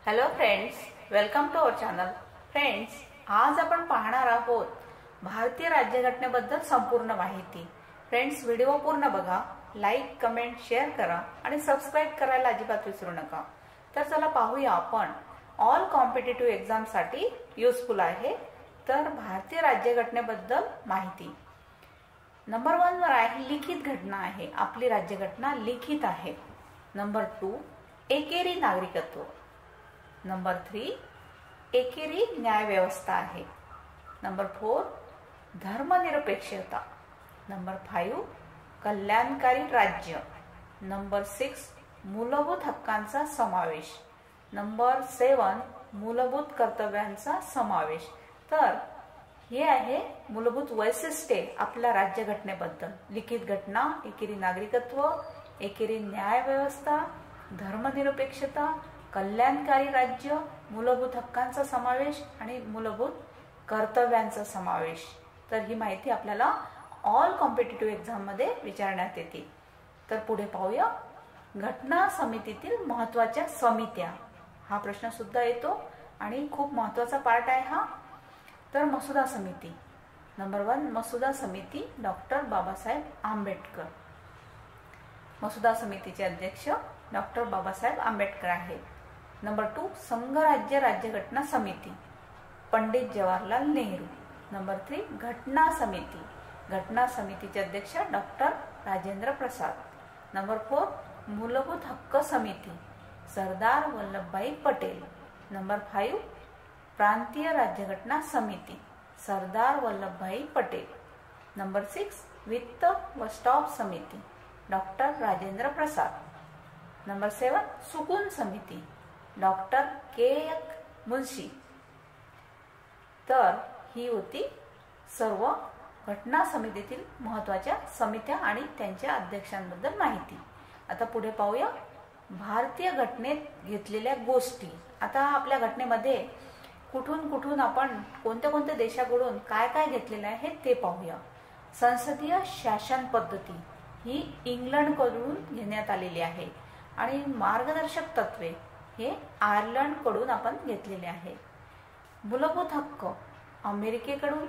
Hello friends, welcome to our channel. Friends, आज आपण पाहणार आहोत भारतीय राज्यघटनेबद्दल संपूर्ण माहिती. फ्रेंड्स, व्हिडिओ पूर्ण बघा, लाईक, कमेंट, शेअर करा आणि सबस्क्राईब करायला अजिबात विसरू नका. तर चला पाहूया आपण ऑल कॉम्पिटिटिव्ह एक्झाम साठी युजफुल आहे. तर भारतीय राज्यघटनेबद्दल माहिती. नंबर 1 वर आहे लिखित घटना आहे. आपली राज्यघटना लिखित आहे. नंबर 2 एकेरी नागरिकत्व. नंबर 3 एकेरी न्याय व्यवस्था आहे. नंबर 4 धर्मनिरपेक्षता. नंबर 5 कल्याणकारी राज्य. नंबर 6 मूलभूत हक्कांचा समावेश. नंबर 7 मूलभूत कर्तव्यांचा समावेश. तर हे आहे मूलभूत वैशिष्ट्ये आपल्या राज्यघटनेबद्दल. लिखित घटना, एकेरी नागरिकत्व, एकेरी न्याय व्यवस्था, धर्मनिरपेक्षता, कल्याणकारी राज्य, मूलभूत हक्कांचा समावेश आणि मूलभूत कर्तव्यांचा समावेश. तर ही माहिती आपल्याला ऑल कॉम्पिटिटिव्ह एक्झाम मध्ये विचारण्यात येते. तर पुढे पाहूया घटना समितीतील महत्त्वाच्या समित्या. हा प्रश्न सुद्धा येतो आणि खूप महत्त्वाचा पार्ट आहे हा. तर मसुदा समिती. नंबर 1 मसुदा समिती डॉक्टर बाबासाहेब आंबेडकर. मसुदा समितीचे अध्यक्ष डॉक्टर बाबासाहेब आंबेडकर आहेत. नंबर 2 संघराज्य राज्यघटना समिती पंडित जवाहरलाल नेहरू. नंबर 3 घटना समिती. घटना समितीचे अध्यक्ष डॉक्टर राजेंद्र प्रसाद. नंबर 4 मूलभूत हक्क समिती सरदार वल्लभभाई पटेल. नंबर 5 प्रांतीय राज्यघटना समिती सरदार वल्लभभाई पटेल. नंबर 6 वित्त व स्टॉप समिती डॉक्टर राजेंद्र प्रसाद. नंबर 7 सुकून समिती डॉक्टर के.एफ. मुन्शी. तर ही होती सर्व घटना समितीतील महत्त्वाच्या समित्या आणि त्यांच्या अध्यक्षांबद्दल माहिती. आता पुढे पाहूया भारतीय घटनेत घेतलेल्या गोष्टी. आता आपल्या घटनेमध्ये कुठून कुठून आपण कोणत्या कोणत्या देशाकडून काय काय घेतलेलं आहे ते पाहूया. संसदीय शासन पद्धती ही इंग्लंडकडून घेण्यात आलेली आहे आणि मार्गदर्शक तत्वे हे आयर्लंडकडून आपण घेतलेले आहे. मूलभूत हक्क अमेरिकेकडून,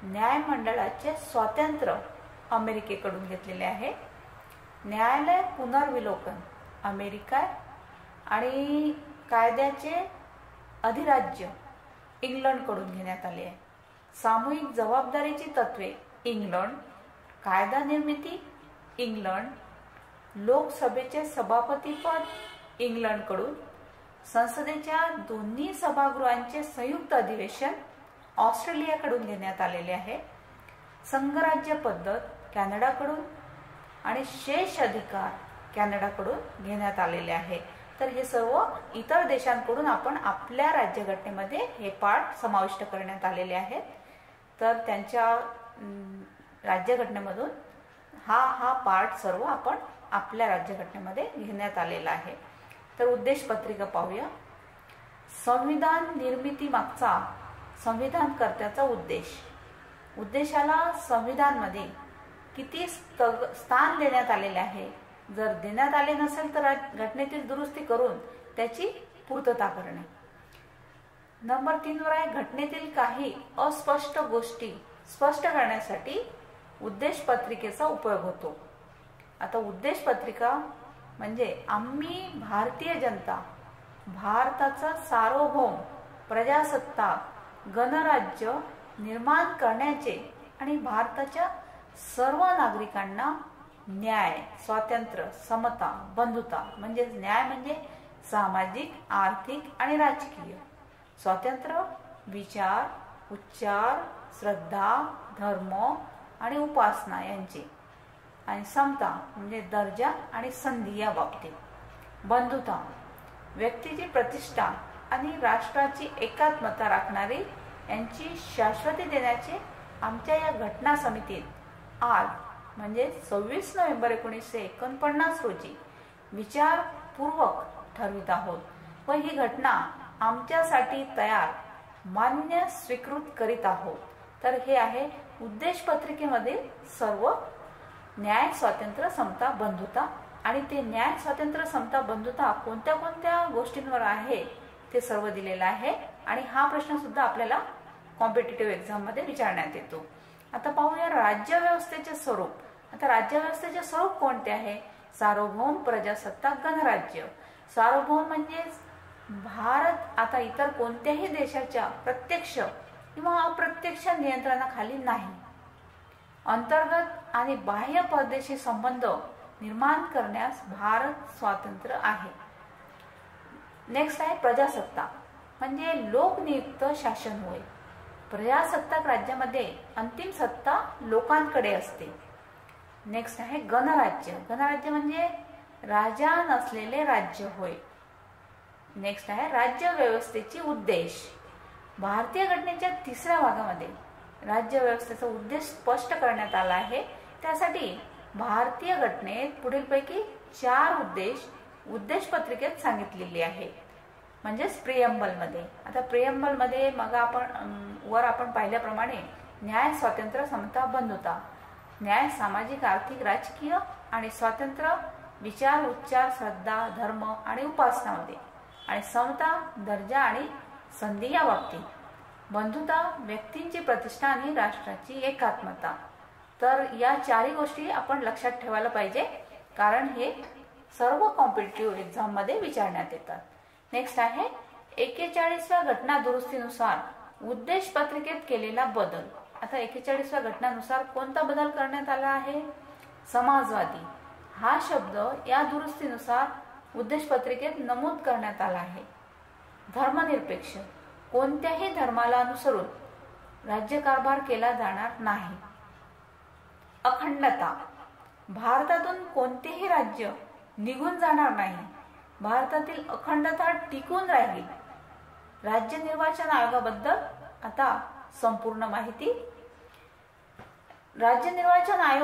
न्यायमंडळाचे स्वातंत्र्य अमेरिकेकडून घेतलेले आहे. न्यायालय पुनर्विलोकन अमेरिका आणि कायद्याचे अधिराज्य इंग्लंडकडून घेण्यात आले आहे. सामूहिक जबाबदारीची तत्वे इंग्लंड, कायदा निर्मिती इंग्लंड, लोकसभेचे सभापतीपद इंग्लंडकडून, संसदेच्या दोन्ही सभागृहांचे संयुक्त अधिवेशन ऑस्ट्रेलियाकडून घेण्यात आलेले आहे. संघराज्य पद्धत कॅनडाकडून आणि शेष अधिकार कॅनडाकडून घेण्यात आलेले आहे. तर हे सर्व इतर देशांकडून आपण आपल्या राज्यघटनेमध्ये हे पाठ समाविष्ट करण्यात आलेले आहेत. तर त्यांच्या राज्यघटनेमधून हा पाठ सर्व आपण आपल्या राज्यघटनेमध्ये घेण्यात आलेला आहे. तर उद्देश पत्रिका पाहूया. संविधान निर्मिती मागचा संविधानकर्त्याचा उद्देश. उद्देशाला संविधानमध्ये किती स्थान देण्यात आलेले आहे. जर देण्यात आले नसेल तर घटनेतील दुरुस्ती करून त्याची पूर्तता करणे. नंबर 3 वर आहे घटनेतील काही अस्पष्ट गोष्टी स्पष्ट करण्यासाठी उद्देश पत्रिकेचा उपयोग होतो. आता उद्देश पत्रिका म्हणजे आम्ही भारतीय जनता भारताचा सार्वभौम प्रजासत्ताक गणराज्य निर्माण करण्याचे आणि भारताच्या सर्व नागरिकांना न्याय, स्वातंत्र्य, समता, बंधुता म्हणजे न्याय म्हणजे सामाजिक, आर्थिक आणि राजकीय, स्वातंत्र्य विचार, उच्चार, श्रद्धा, धर्म आणि उपासना यांची, आणि समता म्हणजे दर्जा आणि संधी या बाबतीत, बंधुता व्यक्तीची प्रतिष्ठा आणि राष्ट्राची एकात्मता राखणारी यांची शाश्वती देण्याचे आमच्या या घटना समितीत आज म्हणजे 26 नोव्हेंबर 1949 रोजी विचारपूर्वक ठरवित आहोत व ही घटना आमच्यासाठी तयार मान्य स्वीकृत करीत आहोत. तर हे आहे उद्देश पत्रिकेमध्ये सर्व न्याय, स्वातंत्र्य, समता, बंधुता आणि ते न्याय, स्वातंत्र्य, समता, बंधुता कोणत्या कोणत्या गोष्टींवर आहे ते सर्व दिलेलं आहे. आणि हा प्रश्न सुद्धा आपल्याला कॉम्पिटिटिव्ह एक्झाम मध्ये विचारण्यात येतो. आता पाहूया राज्यव्यवस्थेचे स्वरूप. आता राज्यव्यवस्थेचे स्वरूप कोणते आहे? सार्वभौम, प्रजासत्ताक, गणराज्य. सार्वभौम म्हणजे भारत आता इतर कोणत्याही देशाच्या प्रत्यक्ष किंवा अप्रत्यक्ष नियंत्रणाखाली नाही. अंतर्गत आणि बाह्य परदेशी संबंध निर्माण करण्यास भारत स्वतंत्र आहे. नेक्स्ट आहे प्रजासत्ताक, म्हणजे लोकनियुक्त शासन होय. प्रजासत्ताक राज्यामध्ये अंतिम सत्ता लोकांकडे असते. नेक्स्ट आहे गणराज्य. गणराज्य म्हणजे राजा नसलेले राज्य होय. नेक्स्ट आहे राज्य व्यवस्थेची उद्देश. भारतीय घटनेच्या 3ऱ्या भागामध्ये राज्य व्यवस्थेचा उद्देश स्पष्ट करण्यात आला आहे. त्यासाठी भारतीय घटनेत पुढीलपैकी 4 उद्देश पत्रिकेत सांगितलेली आहे, म्हणजेच प्रिएम्बल मध्ये. आता प्रिएम्बल मध्ये मग आपण पाहिल्याप्रमाणे न्याय, स्वातंत्र्य, समता, बंधुता. न्याय सामाजिक, आर्थिक, राजकीय आणि स्वातंत्र्य विचार, उच्चार, श्रद्धा, धर्म आणि उपासनामध्ये. आणि समता दर्जा आणि संधी या बाबतीत. बंधुता व्यक्तींची प्रतिष्ठा आणि राष्ट्राची एकात्मता. तर या 4 गोष्टी आपण लक्षात ठेवायला पाहिजे, कारण हे सर्व कॉम्पिटिटिव्ह एक्झाम मध्ये विचारण्यात येतात. नेक्स्ट आहे 41व्या घटना दुरुस्तीनुसार उद्देश पत्रिकेत केलेला बदल. आता 41व्या घटनानुसार कोणता बदल करण्यात आला आहे? समाजवादी हा शब्द या दुरुस्तीनुसार उद्देश पत्रिकेत नमूद करण्यात आला आहे. धर्मनिरपेक्ष, कोणत्याही धर्माला अनुसरून राज्यकारभार केला जाणार नाही. अखंडता, भारतातून कोणतेही राज्य निघून जाणार नाही. भारतातील अखंडता टिकून राहील. राज्य निर्वाचन आयोगाबद्दल आता संपूर्ण माहिती. राज्य निर्वाचन आयोग